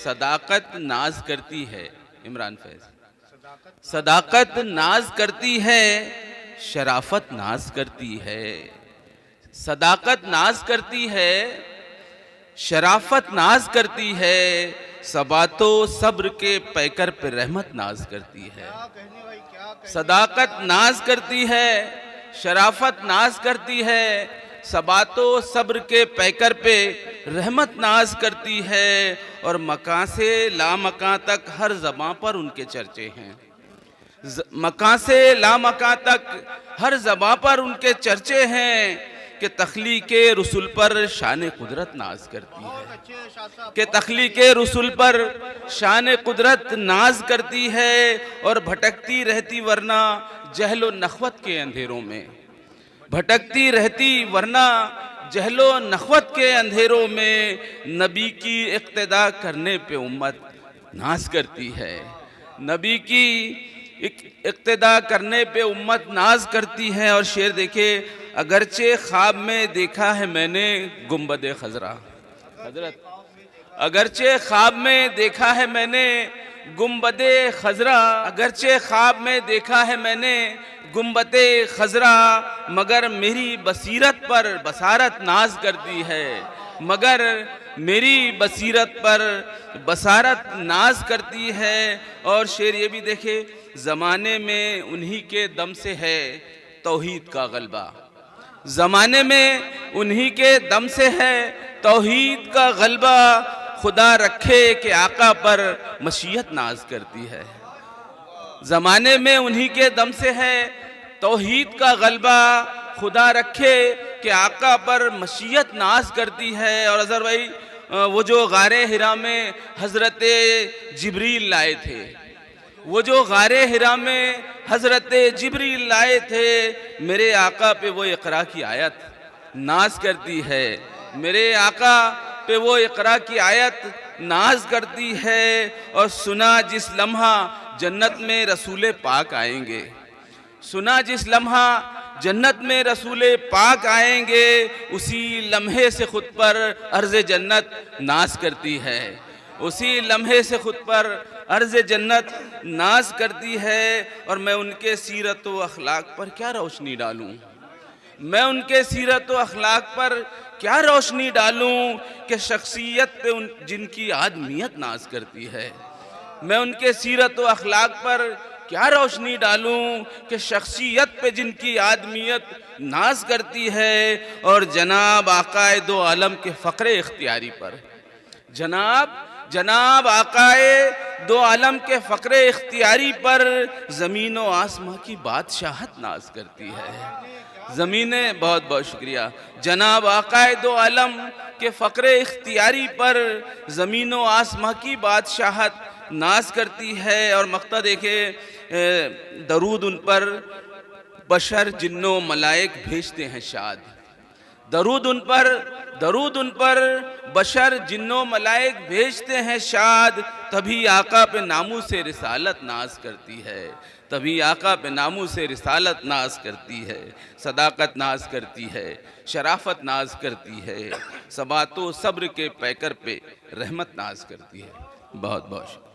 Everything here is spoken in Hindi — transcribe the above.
सदाकत नाज करती है। इमरान फैज, सदाकत नाज करती है, शराफत नाज करती है। सदाकत नाज करती है, शराफत नाज करती है, सबातो सब्र के पैकर पे रहमत नाज करती है। सदाकत नाज करती है, शराफत नाज करती है, सबातो सब्र के पैकर पे रहमत नाज करती है। और मकां से लामकां तक हर ज़बां पर उनके चर्चे हैं। मकां से लामकां तक हर ज़बां पर उनके चर्चे हैं कि तख्लीक़े रसूल पर शान कुदरत नाज करती है, कि तख्लीक़े रसूल पर शान कुदरत नाज करती है। और भटकती रहती वरना जहलो नख़वत के अंधेरों में, भटकती रहती वरना जहलो नख़वत के अंधेरों में, नबी की इक्तिदा करने पे उम्मत नाज करती है। नबी की इक्तिदा करने पे उम्मत नाज करती है। और शेर देखे, अगरचे ख्वाब में देखा है मैंने गुंबदे खजरा। हजरत, अगरचे ख्वाब में देखा है मैंने गुंबदे खजरा, अगरचे ख्वाब में देखा है मैंने गुंबदे खजरा, मगर मेरी बसीरत पर बसारत नाज करती है, मगर मेरी बसीरत पर बसारत नाज करती है। और शेर ये भी देखे, ज़माने में उन्हीं के दम से है तौहीद का गलबा, ज़माने में उन्हीं के दम से है तौहीद का गलबा, खुदा रखे कि आका पर मशीयत नाज करती है। ज़माने में उन्हीं के दम से है तौहीद का गलबा, खुदा रखे कि आका पर मशीयत नाज करती है। और अज़हर भाई, वो जो गारे हिरा में हज़रत जिब्रील लाए थे, वो जो गारे हिरा में हज़रत जिब्रील लाए थे, मेरे आका पे वो इक़रा की आयत नाज करती है, मेरे आका पे वो इक़रा की आयत नाज करती है। और सुना जिस लम्हा जन्नत में रसूल पाक आएंगे, सुना जिस लम्हा जन्नत में रसूल पाक आएंगे, उसी लम्हे से खुद पर अर्ज़ जन्नत नाज करती है, उसी लम्हे से खुद पर अर्ज़ जन्नत नाज करती है। और मैं उनके सीरत व अखलाक पर क्या रोशनी डालूं, मैं उनके सीरत व अखलाक पर क्या रोशनी डालूं कि शख्सियत पे जिनकी आदमियत नाज करती है। मैं उनके सीरत व अखलाक पर क्या रोशनी डालूं कि शख्सियत पे जिनकी आदमियत नाज करती है। और जनाब आकाए दो आलम के फ़क्रे इख्तियारी पर, जनाब आकाए दो आलम के फ़क्रे इख्तियारी पर ज़मीन व आसमां की बादशाहत नाज करती है। ज़मीनें, बहुत बहुत शुक्रिया, जनाब आकाए दो आलम के फ़क्रे इख्तियारी पर ज़मीन व आसमां की बादशाहत नाज करती है। और मक्ता देखे, दरूद उन पर बशर जिन्नो मलाइक भेजते हैं शाद, दरूद उन पर बशर जिन्नो मलाइक भेजते हैं शाद, तभी आका पे नामू से रिसालत नाज करती है, तभी आका पे नामू से रिसालत नाज करती है। सदाकत नाज करती है, शराफत नाज करती है, सबातो सब्र के पैकर पे रहमत नाज करती है। बहुत बहुत